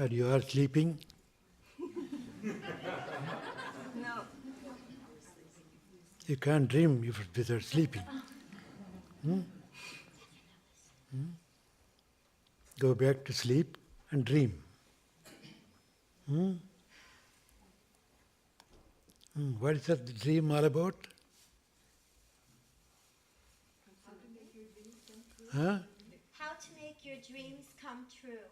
Or you are sleeping? No. You can't dream without sleeping. Go back to sleep and dream. What is that dream all about? Huh? How to make your dreams come true.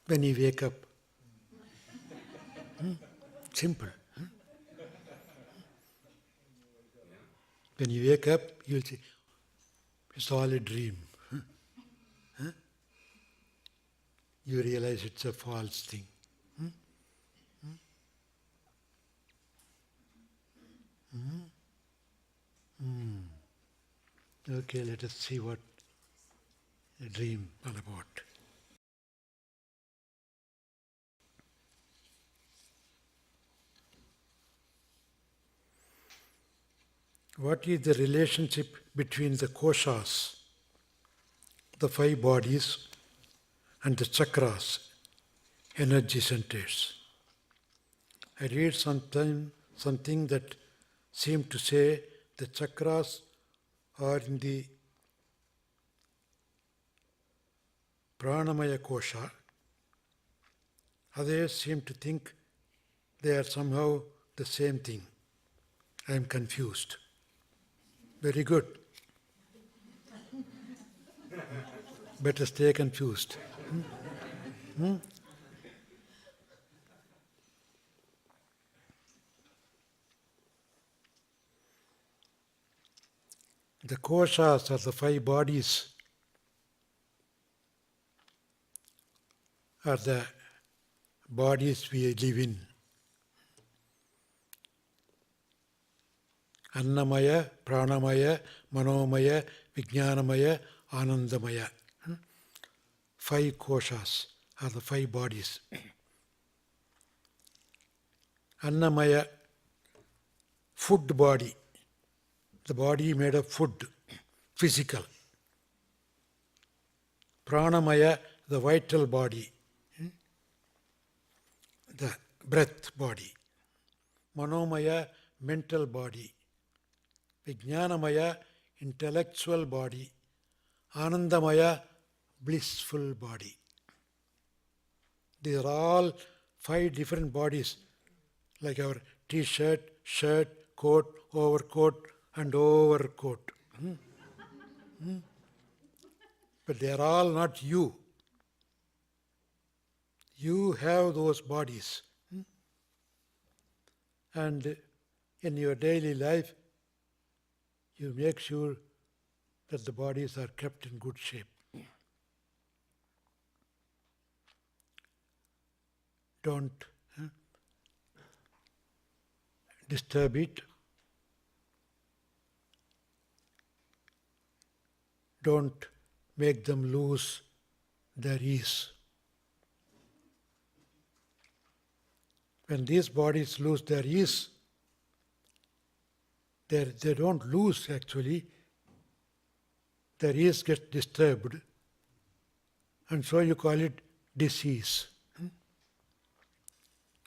When you wake up. Simple. When you wake up, you'll say, it's all a dream. You realize it's a false thing. Okay, let us see what a dream all about. What is the relationship between the koshas, the 5 bodies, and the chakras, energy centers? I read something that seemed to say the chakras are in the pranamaya kosha. Others seem to think they are somehow the same thing. I am confused. Very good. Better stay confused. The koshas are the 5 bodies, are the bodies we live in. Annamaya, Pranamaya, Manomaya, Vijnanamaya, Anandamaya. 5 koshas are the 5 bodies. Annamaya, food body. The body made of food, physical. Pranamaya, the vital body, the breath body. Manomaya, mental body. Vijnanamaya, intellectual body. Anandamaya, blissful body. These are all 5 different bodies, like our t-shirt, shirt, coat, overcoat, and overcoat. But they are all not you. You have those bodies. And in your daily life, you make sure that the bodies are kept in good shape. Don't disturb it. Don't make them lose their ease. When these bodies lose their ease, they don't lose actually, their ease gets disturbed, and so you call it disease.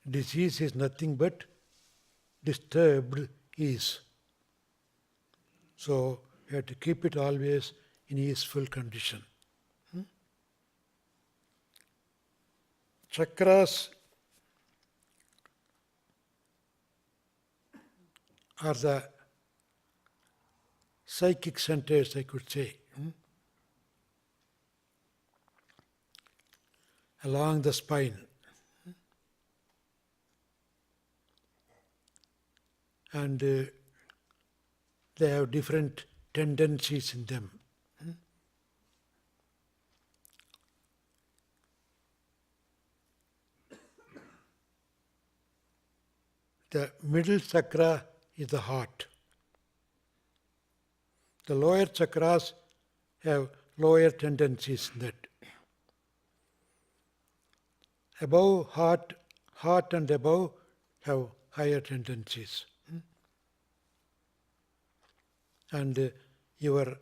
Disease is nothing but disturbed ease. So you have to keep it always in easeful condition. Chakras are the psychic centers, I could say, along the spine. And they have different tendencies in them. The middle chakra is the heart. The lower chakras have lower tendencies in that. Above heart and above have higher tendencies. And your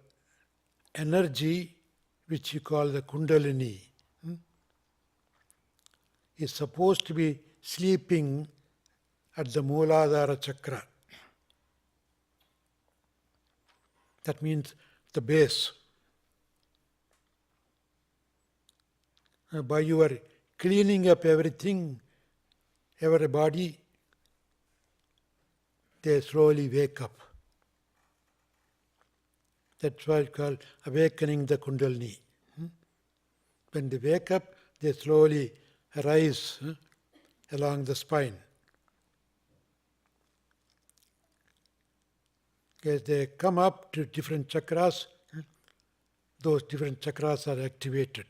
energy which you call the Kundalini, is supposed to be sleeping at the Mooladhara chakra. That means the base. By your cleaning up everything, every body, they slowly wake up. That's why it's called awakening the Kundalini. When they wake up, they slowly rise along the spine. As they come up to different chakras, those different chakras are activated.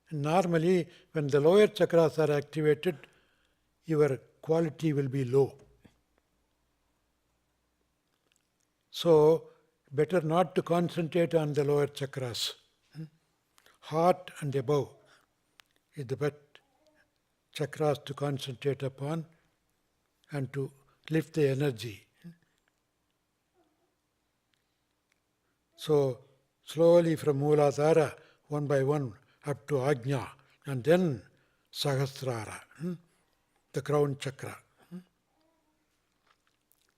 And normally, when the lower chakras are activated, your quality will be low. So, better not to concentrate on the lower chakras. Heart and above is the best chakras to concentrate upon and to lift the energy. So, slowly from Mooladhara, one by one, up to Ajna, and then Sahasrara, the crown chakra.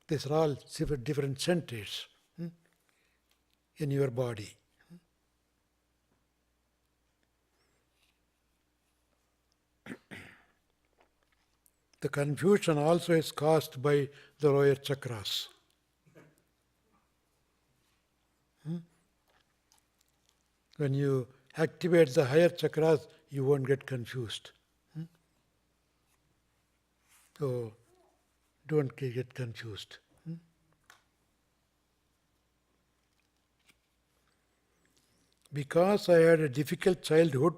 These are all different centers in your body. The confusion also is caused by the lower chakras. When you activate the higher chakras, you won't get confused. So, don't get confused. Because I had a difficult childhood,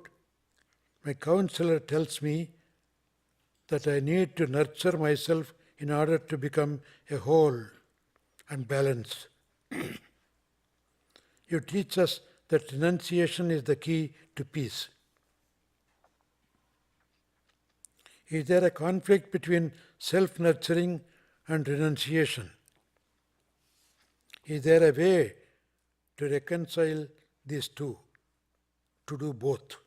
my counselor tells me that I need to nurture myself in order to become a whole and balanced. You teach us that renunciation is the key to peace. Is there a conflict between self-nurturing and renunciation? Is there a way to reconcile these two, to do both?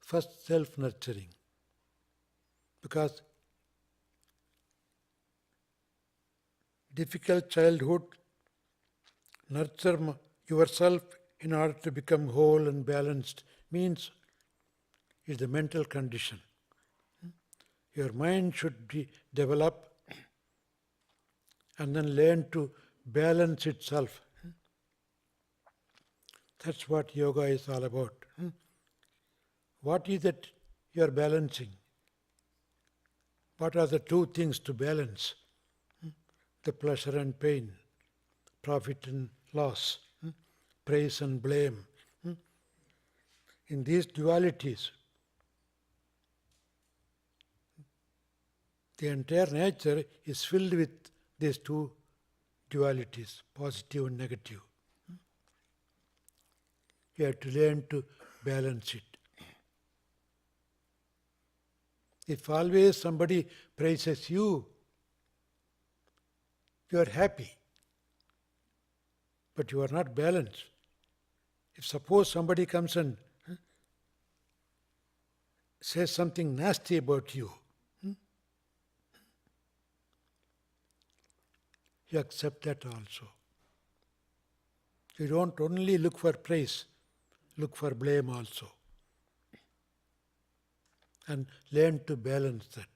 First, self-nurturing. Because difficult childhood, nurture yourself in order to become whole and balanced means is the mental condition. Your mind should be develop and then learn to balance itself. That's what yoga is all about. What is it you are balancing? What are the two things to balance? The pleasure and pain, profit and loss, praise and blame. In these dualities, the entire nature is filled with these two dualities, positive and negative. You have to learn to balance it. If always somebody praises you, you are happy, but you are not balanced. If suppose somebody comes and says something nasty about you, you accept that also. You don't only look for praise, look for blame also. And learn to balance that.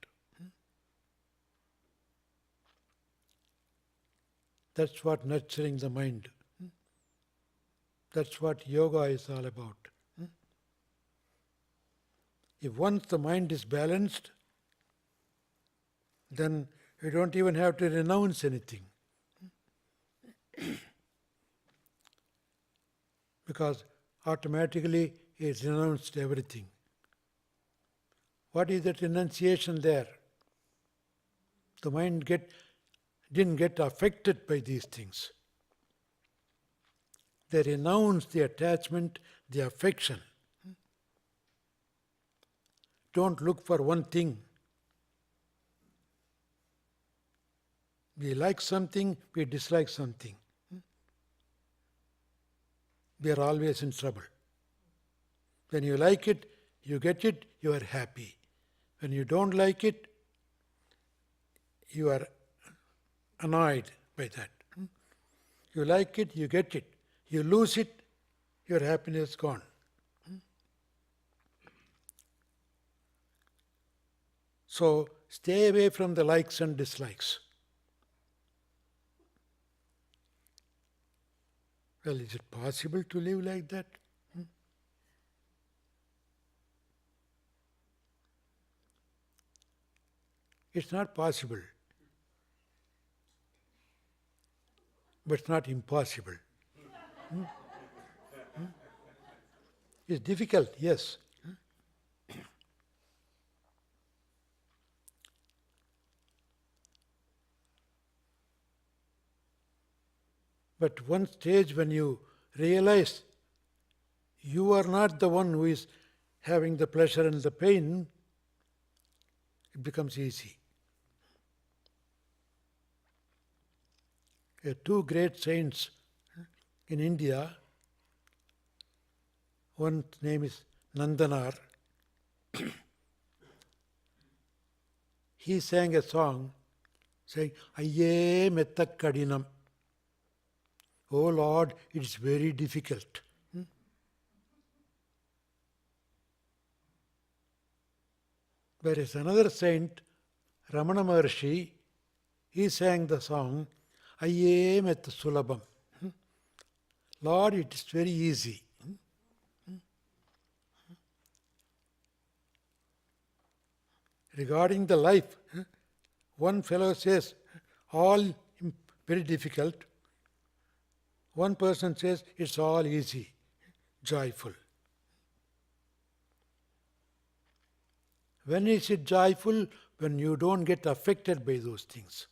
That's what nurturing the mind. That's what yoga is all about. If once the mind is balanced, then you don't even have to renounce anything. Because automatically it's renounced everything. What is that renunciation there? The mind didn't get affected by these things. They renounce the attachment, the affection. Don't look for one thing. We like something, we dislike something. We are always in trouble. When you like it, you get it, you are happy. When you don't like it, you are annoyed by that. You like it, you get it. You lose it, your happiness is gone. So stay away from the likes and dislikes. Well, is it possible to live like that? It's not possible. But it's not impossible. It's difficult, yes. But one stage when you realize you are not the one who is having the pleasure and the pain, it becomes easy. Two great saints in India, one's name is Nandanar. He sang a song saying, Ayye mettakadinam. Oh Lord, it is very difficult. Whereas another saint, Ramana Maharshi, he sang the song, Ayye met sulabam. Lord, it is very easy. Regarding the life, one fellow says, all very difficult. One person says, it's all easy, joyful. When is it joyful? When you don't get affected by those things.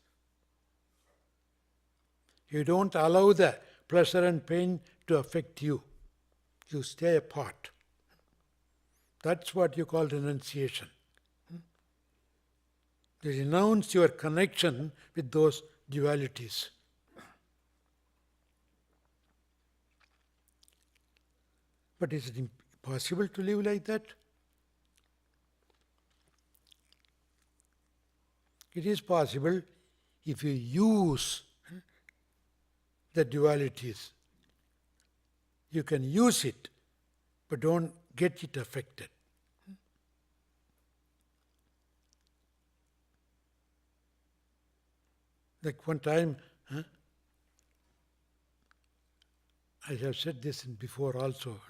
You don't allow the pleasure and pain to affect you. You stay apart. That's what you call renunciation. You renounce your connection with those dualities. But is it possible to live like that? It is possible if you use the dualities. You can use it, but don't get it affected. Like one time, I have said this before also,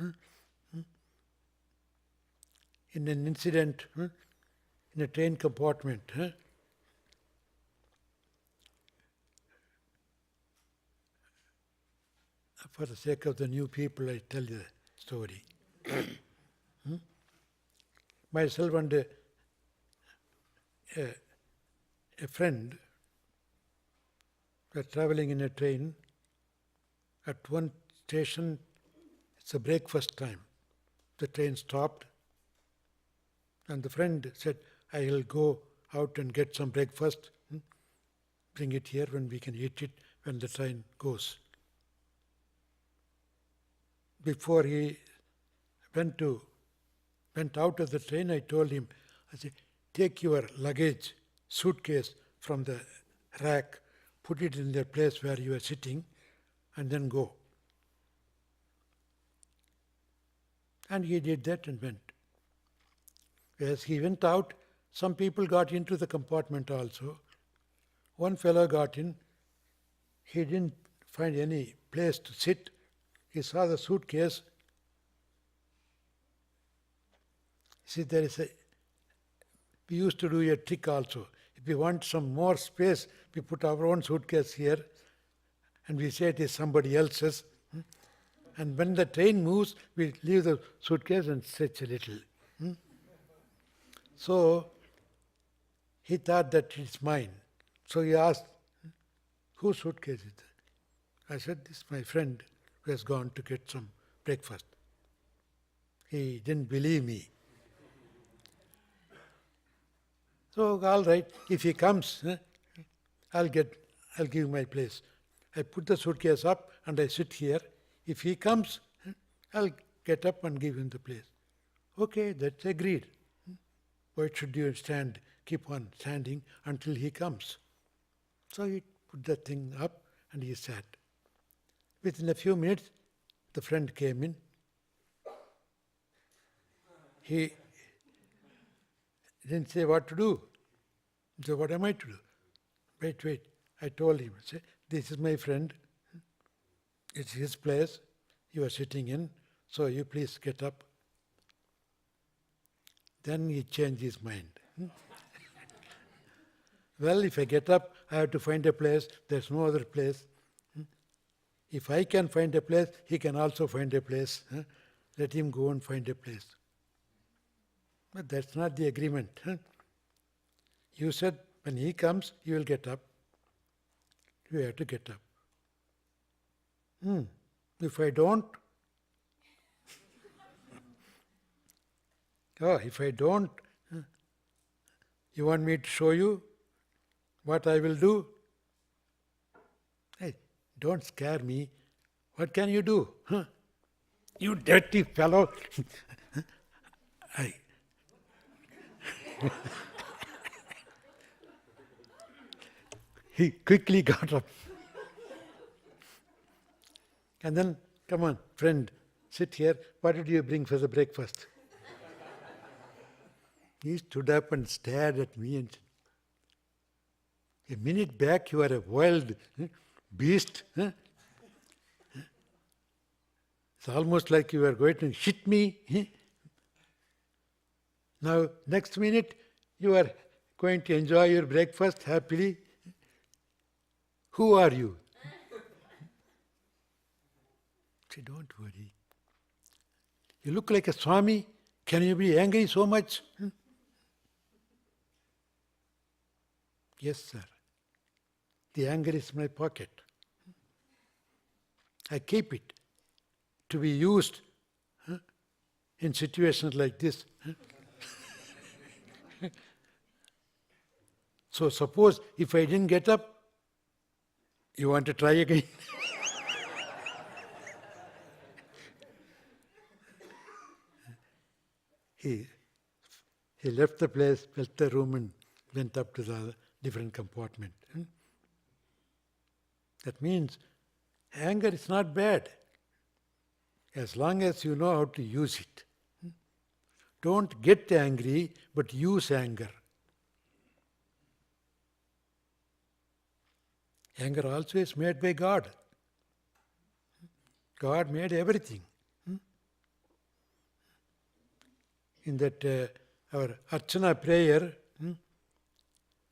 in an incident in a train compartment, for the sake of the new people, I tell you the story. Myself and a friend were traveling in a train. At one station, it's a breakfast time. The train stopped, and the friend said, I will go out and get some breakfast, bring it here when we can eat it when the train goes. Before he went out of the train, I told him, I said, take your luggage, suitcase from the rack, put it in the place where you are sitting, and then go. And he did that and went. As he went out, some people got into the compartment also. One fellow got in. He didn't find any place to sit. He saw the suitcase. See, we used to do a trick also. If we want some more space, we put our own suitcase here and we say it is somebody else's. And when the train moves, we leave the suitcase and stretch a little. So, he thought that it's mine. So he asked, whose suitcase is that? I said, this is my friend who has gone to get some breakfast. He didn't believe me. So, all right, if he comes, I'll give my place. I put the suitcase up and I sit here. If he comes, I'll get up and give him the place. Okay, that's agreed. Why should you keep on standing until he comes? So he put the thing up and he sat. Within a few minutes, the friend came in. He didn't say what to do. He said, what am I to do? Wait. I told him, I said, this is my friend. It's his place. You are sitting in. So you please get up. Then he changed his mind. Well, if I get up, I have to find a place. There's no other place. If I can find a place, he can also find a place. Let him go and find a place. But that's not the agreement. You said when he comes, you will get up. You have to get up. If I don't, if I don't, you want me to show you what I will do? Hey, don't scare me. What can you do? You dirty fellow. He quickly got up. And then, come on, friend, sit here. What did you bring for the breakfast? He stood up and stared at me and said, a minute back you were a wild beast. It's almost like you were going to hit me. Now, next minute, you are going to enjoy your breakfast happily. Who are you? Say, don't worry. You look like a Swami. Can you be angry so much? Yes, sir. The anger is in my pocket. I keep it to be used in situations like this. So suppose if I didn't get up, you want to try again? He left the place, left the room and went up to the different compartment. That means anger is not bad as long as you know how to use it. Don't get angry, but use anger. Anger also is made by God. God made everything. In that our Archana prayer,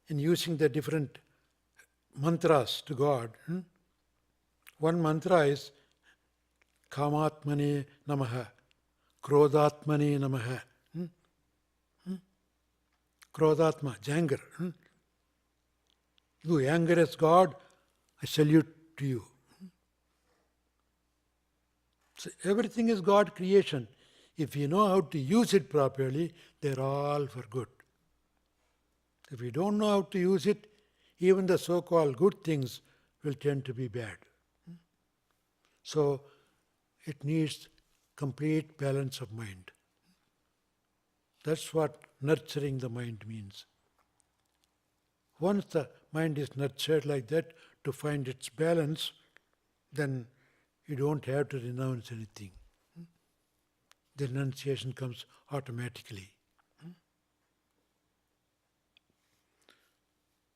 in using the different mantras to God, one mantra is Kamatmane Namaha, Krodhatmane Namaha. Krodhatma, anger. You anger as God, I salute to you. So everything is God creation. If you know how to use it properly, they're all for good. If you don't know how to use it, even the so-called good things will tend to be bad. So it needs complete balance of mind. That's what nurturing the mind means. Once the mind is nurtured like that to find its balance, then you don't have to renounce anything. The renunciation comes automatically.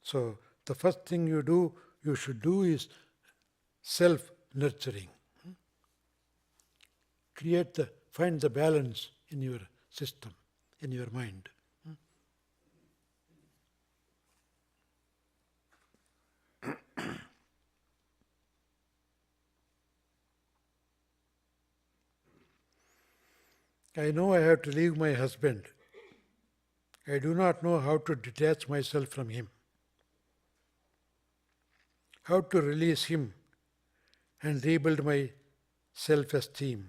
So the first thing you should do is self-nurturing. Find the balance in your system, in your mind. I know I have to leave my husband. I do not know how to detach myself from him. how to release him and rebuild my self-esteem.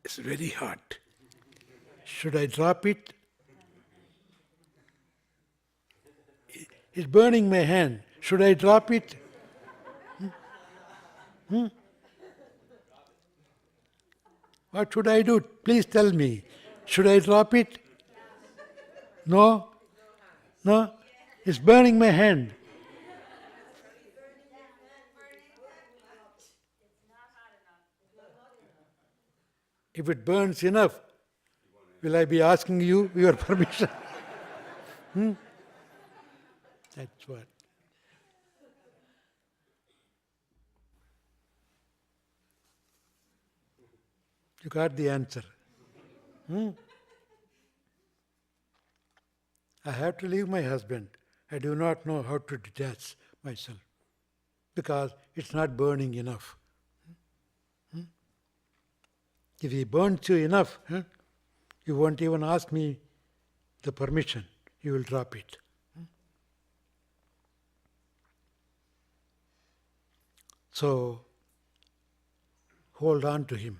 It's very hot. Should I drop it? It's burning my hand. Should I drop it? What should I do? Please tell me. Should I drop it? No? No? It's burning my hand. If it burns enough, will I be asking you your permission? That's what. You got the answer. I have to leave my husband. I do not know how to detach myself because it's not burning enough. If he burns you enough, you won't even ask me the permission. You will drop it. So, hold on to him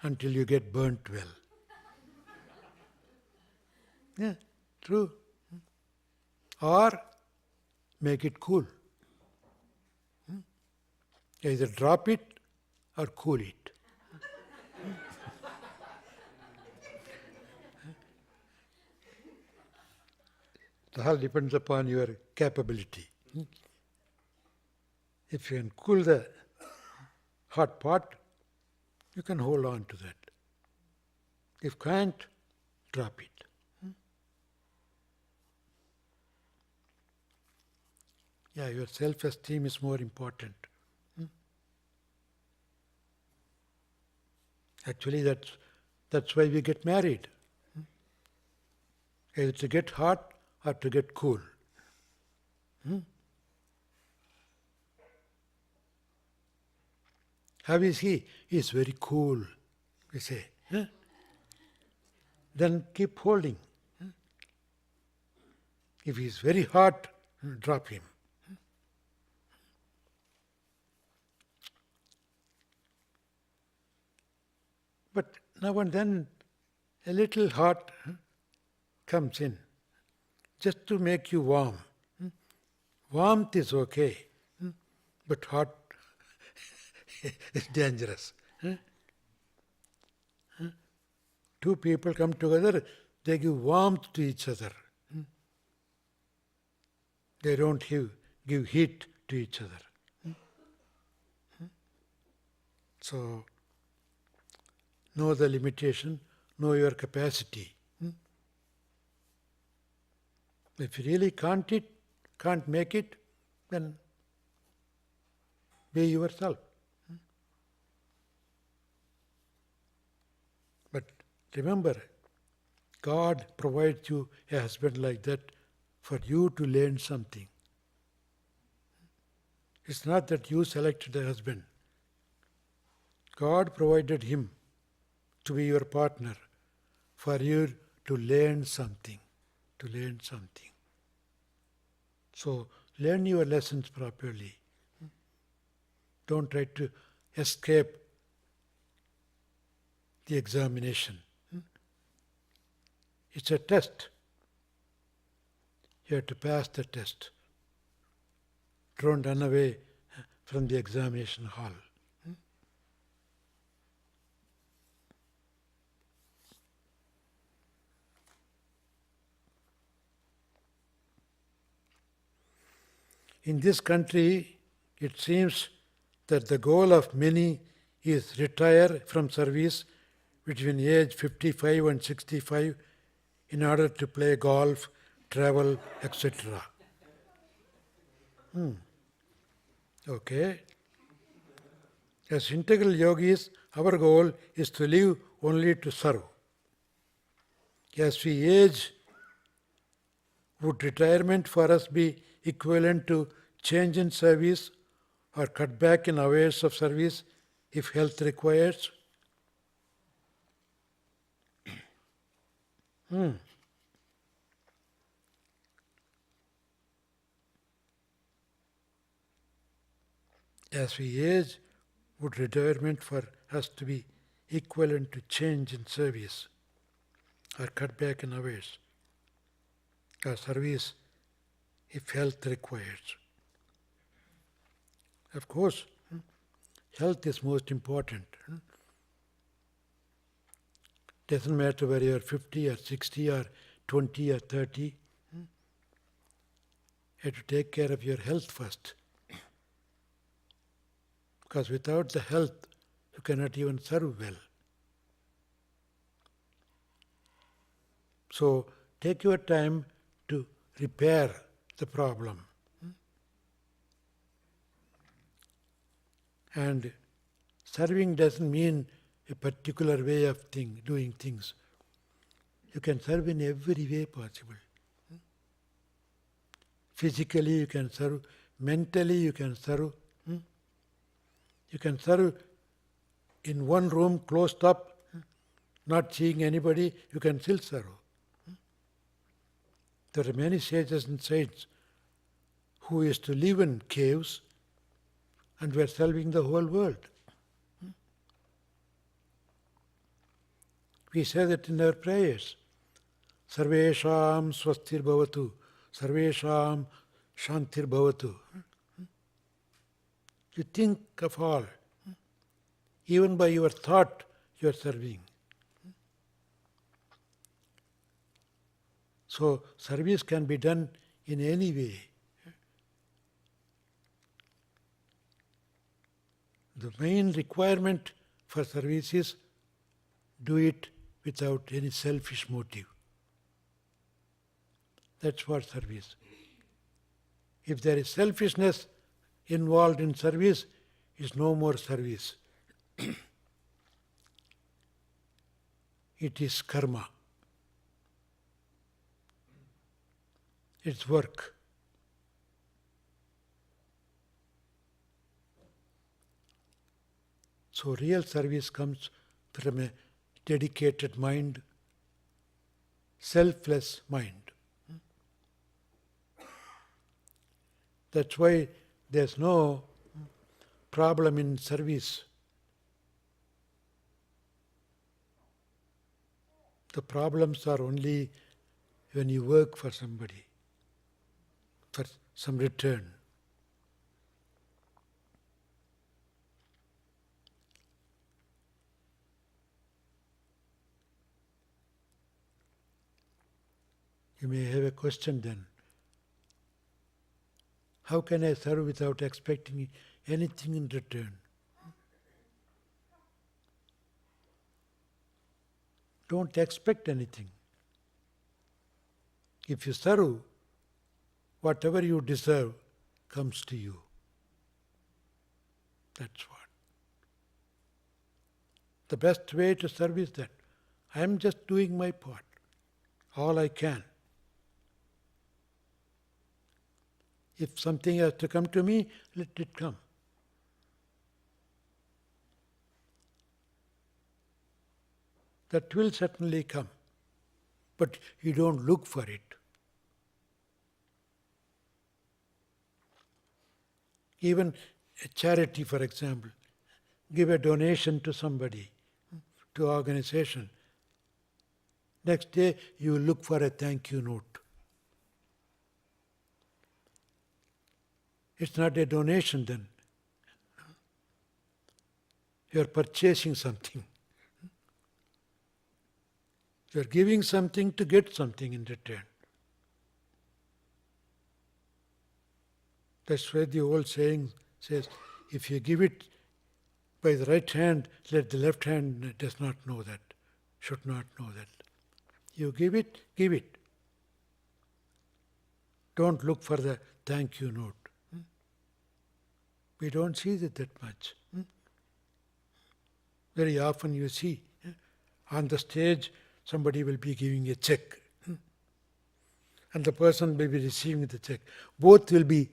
until you get burnt well. Yeah, true. Or make it cool. Either drop it or cool it. It all depends upon your capability. If you can cool the hot pot, you can hold on to that. If can't, drop it. Yeah, your self-esteem is more important. Actually, that's why we get married. Either to get hot or to get cool. How is he? He is very cool, we say. Then keep holding. If he is very hot, drop him. But now and then a little hot comes in, just to make you warm. Warmth is okay, but hot is dangerous. Two people come together, they give warmth to each other. They don't give heat to each other. So, know the limitation, know your capacity. If you really can't make it, then be yourself. But remember, God provides you a husband like that for you to learn something. It's not that you selected a husband. God provided him to be your partner for you to learn something. So learn your lessons properly. Don't try to escape the examination. It's a test. You have to pass the test. Don't run away from the examination hall. In this country, it seems that the goal of many is retire from service between age 55 and 65 in order to play golf, travel, etc. Okay? As integral yogis, our goal is to live only to serve. As we age, would retirement for us be equivalent to change in service or cut back in hours of service if health requires? As we age, would retirement for us to be equivalent to change in service or cut back in hours or service if health requires? Of course, health is most important. Doesn't matter whether you're 50 or 60 or 20 or 30. You have to take care of your health first. Because without the health, you cannot even serve well. So take your time to repair the problem. And serving doesn't mean a particular way of doing things. You can serve in every way possible. Physically you can serve, mentally you can serve. You can serve in one room closed up, not seeing anybody, you can still serve. There are many sages and saints who used to live in caves and were serving the whole world. We say that in our prayers. Sarvesham swastir bhavatu, sarvesham shantir bhavatu. You think of all. Even by your thought, you are serving. So, service can be done in any way. The main requirement for service is do it without any selfish motive. That's what service. If there is selfishness involved in service, is no more service. It is karma. It's work. So real service comes from a dedicated mind, selfless mind. That's why there's no problem in service. The problems are only when you work for somebody, for some return. You may have a question then. How can I serve without expecting anything in return? Don't expect anything. If you serve, whatever you deserve comes to you. That's what. The best way to serve is that I am just doing my part, all I can. If something has to come to me, let it come. That will certainly come. But you don't look for it. Even a charity, for example, give a donation to somebody, to an organization. Next day, you look for a thank you note. It's not a donation then. You are purchasing something. You are giving something to get something in return. That's why the old saying says, if you give it by the right hand, let the left hand does not know that, should not know that. You give it, give it. Don't look for the thank you note. We don't see that much. Very often you see on the stage somebody will be giving a check and the person will be receiving the check. Both will be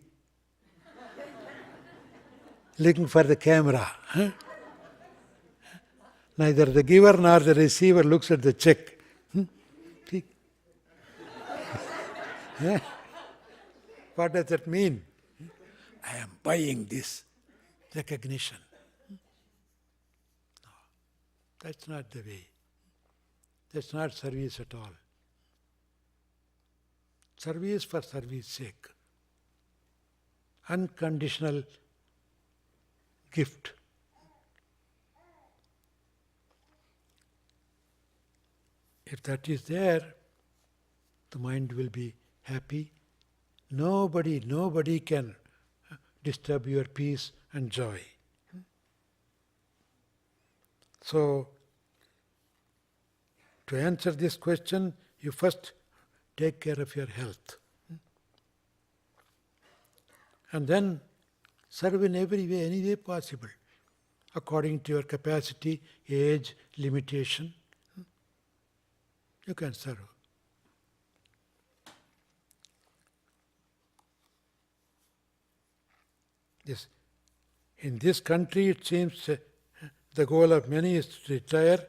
looking for the camera. Neither the giver nor the receiver looks at the check. See? What does that mean? I am buying this recognition. No, that's not the way. That's not service at all. Service for service sake. Unconditional gift. If that is there, the mind will be happy. Nobody can disturb your peace and joy. So, to answer this question, you first take care of your health. And then serve in every way, any way possible, according to your capacity, age, limitation. You can serve. In this country, it seems the goal of many is to retire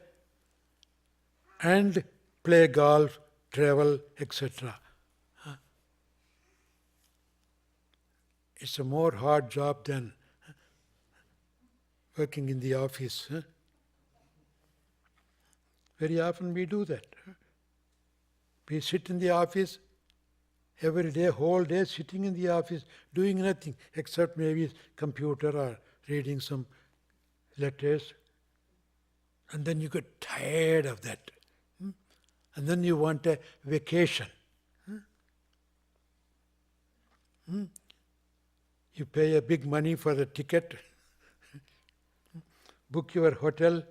and play golf, travel, etc. It's a more hard job than working in the office. Very often we do that. We sit in the office every day, whole day sitting in the office, doing nothing except maybe computer or reading some letters. And then you get tired of that. And then you want a vacation. You pay a big money for the ticket, book your hotel,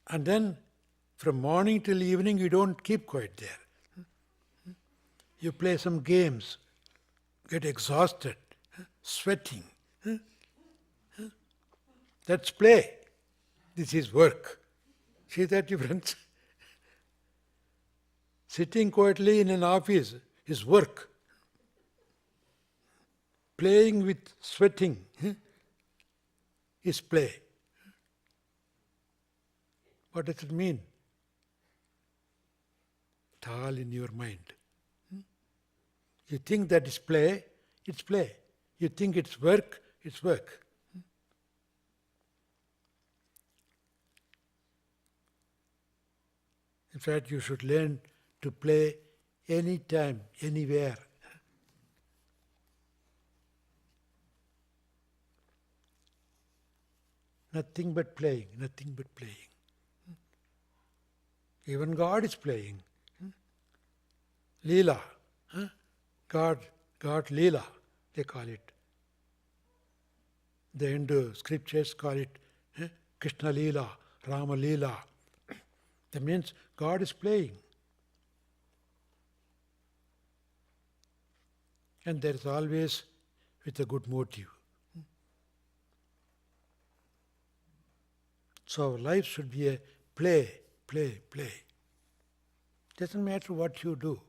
and then from morning till evening you don't keep quiet there. You play some games, get exhausted, sweating. That's play. This is work. See that difference? Sitting quietly in an office is work. Playing with sweating is play. What does it mean? It's all in your mind. You think that is play, it's play. You think it's work, it's work. In fact, you should learn to play anytime, anywhere. Nothing but playing, nothing but playing. Even God is playing. Leela. God Leela, they call it. The Hindu scriptures call it Krishna Leela, Rama Leela. That means God is playing. And there is always with a good motive. So life should be a play. Doesn't matter what you do.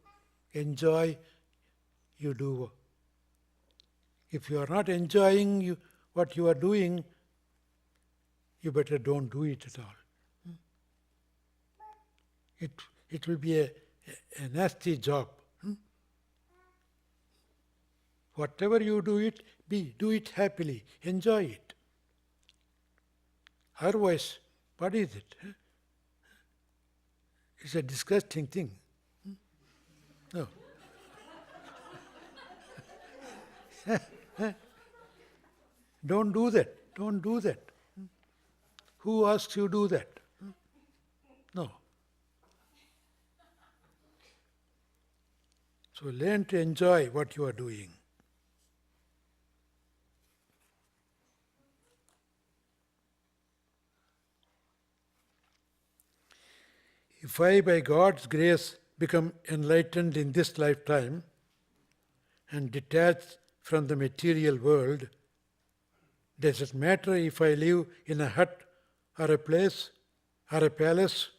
Enjoy, you do. If you are not enjoying what you are doing, you better don't do it at all. It will be a nasty job. Whatever you do it happily, enjoy it. Otherwise, what is it? It's a disgusting thing. No. Don't do that. Don't do that. Who asks you to do that? No. So learn to enjoy what you are doing. If I, by God's grace, become enlightened in this lifetime and detached from the material world, does it matter if I live in a hut or a place or a palace?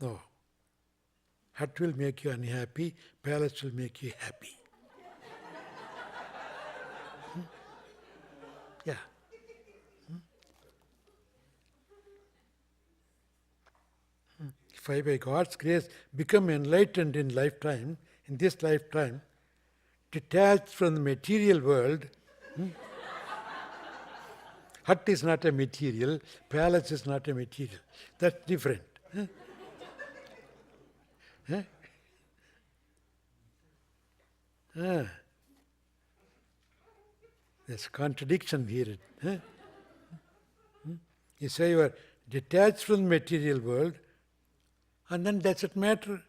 No. Hut will make you unhappy, palace will make you happy. Yeah. If I, by God's grace, become enlightened in lifetime, in this lifetime, detached from the material world, hut is not a material, palace is not a material. That's different. Huh? Ah, there's contradiction here. Huh? You say you are detached from the material world, and then does it matter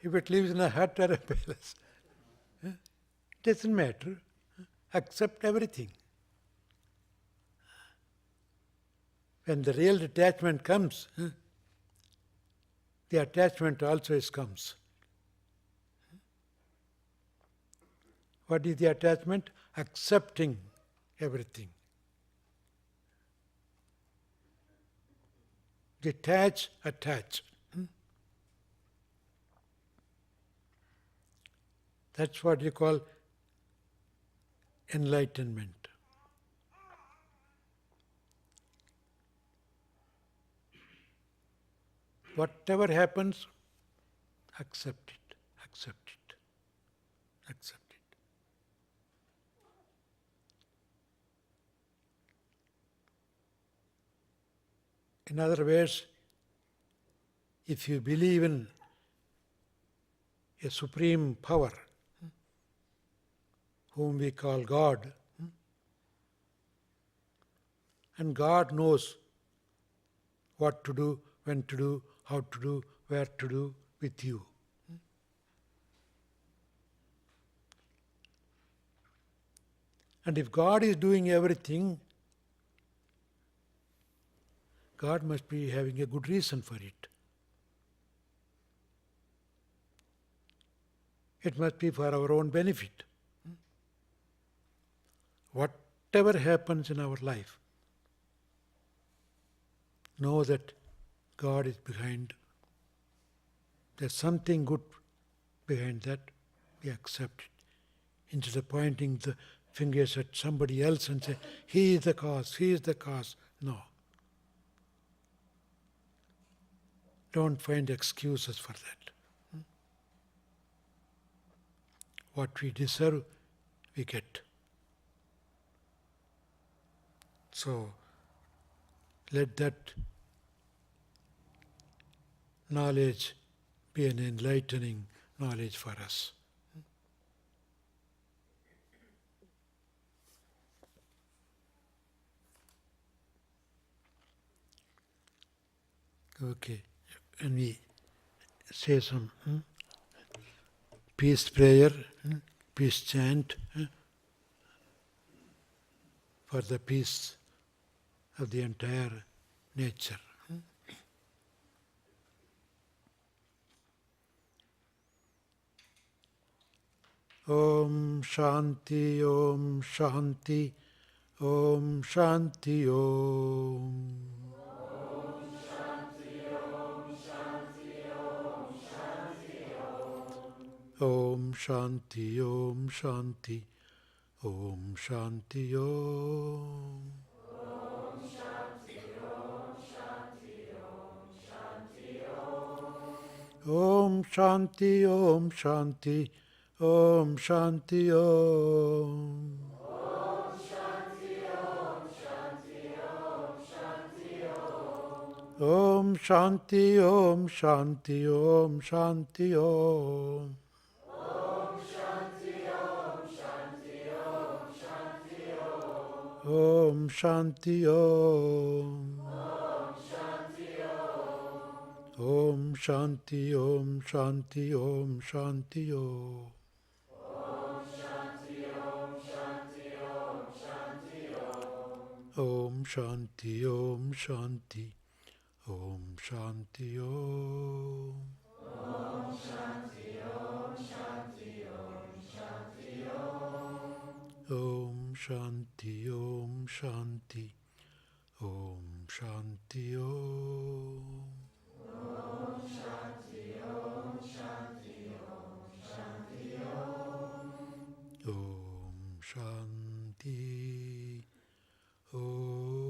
if it lives in a hut or a palace? It doesn't matter. Accept everything. When the real detachment comes, the attachment also comes. What is the attachment? Accepting everything. Detach, attach. That's what you call enlightenment. Whatever happens, accept it, accept it, accept it. In other words, if you believe in a supreme power, whom we call God, and God knows what to do, when to do, how to do, where to do with you. And if God is doing everything, God must be having a good reason for it. It must be for our own benefit. Whatever happens in our life, know that God is behind. There's something good behind that. We accept it. Instead of pointing the fingers at somebody else and say, he is the cause, he is the cause. No. Don't find excuses for that. What we deserve, we get. So, let that knowledge be an enlightening knowledge for us. Okay. And we say some peace prayer, peace chant for the peace of the entire nature. Om Shanti, Om Shanti, Om Shanti, Om. Om Shanti, Om Shanti, Om Shanti, Om. Om Shanti, Om Shanti, Om Shanti, Om. Om Shanti, Om Shanti, Om Shanti, Om. Om Shanti, Om. Om Shanti, Om Shanti, Om Shanti, Om. Om Shanti, Om Shanti, Om Shanti, Om. Shanti, Om Shanti, Om Shanti, Om. Om Shanti, Om.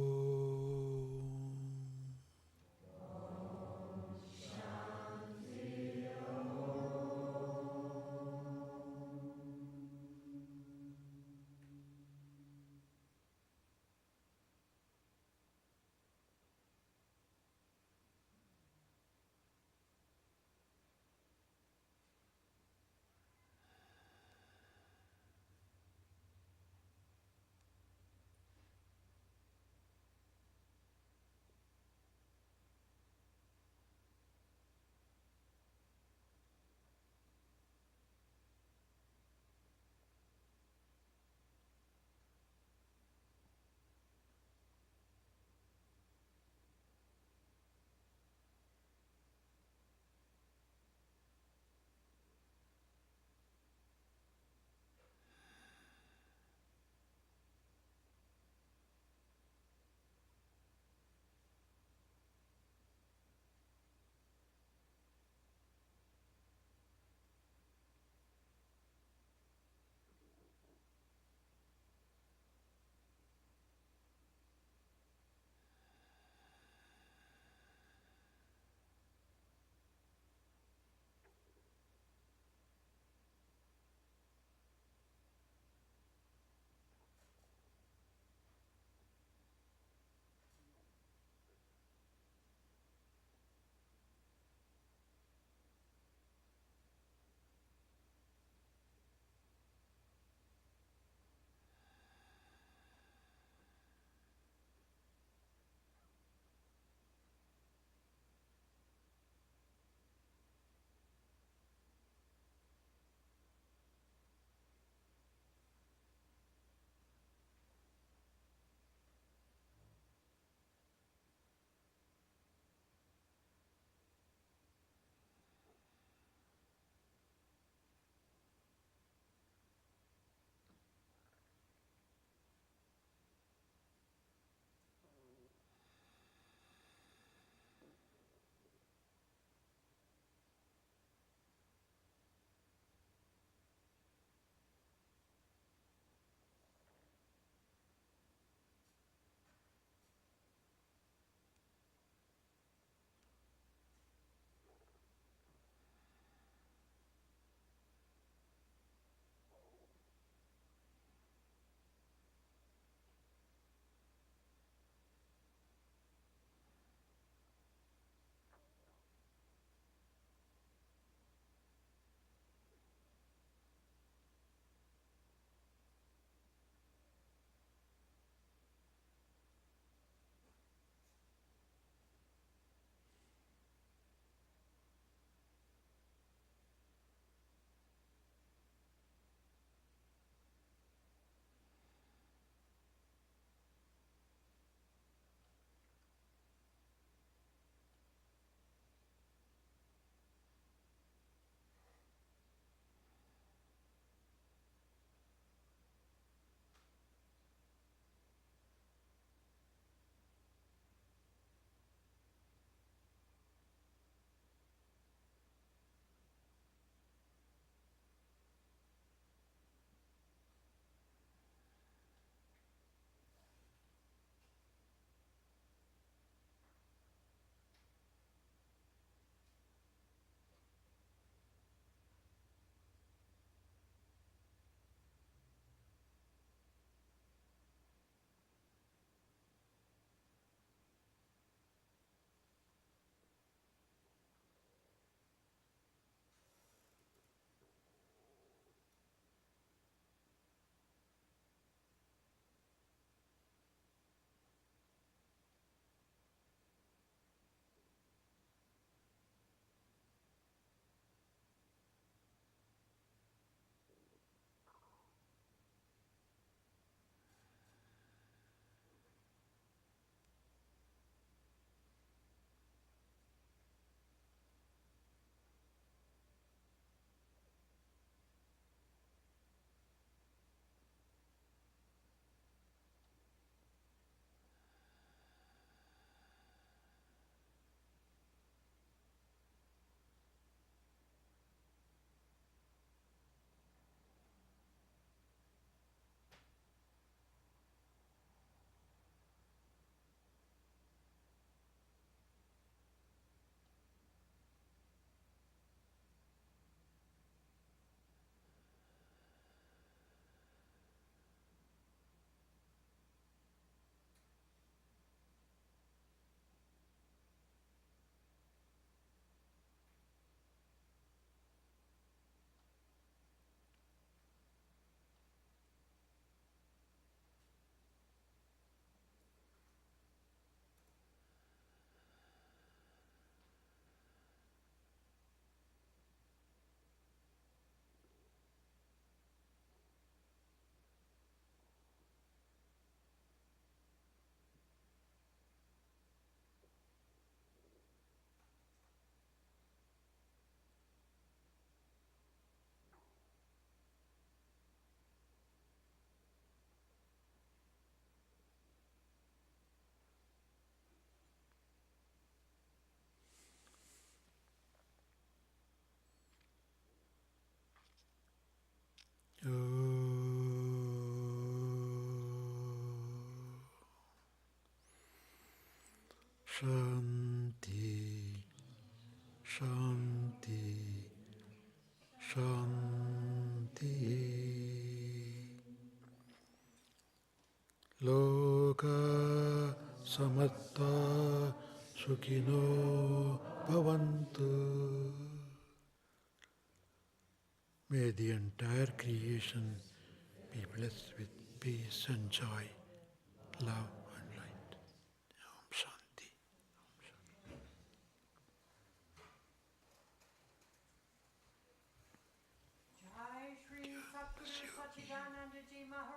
Shanti, Shanti, Shanti. Loka samatta sukhino bhavantu. May the entire creation be blessed with peace and joy, love and light. Om Shanti. Jai Shri Satguru Satchidananda Ji Maharaj.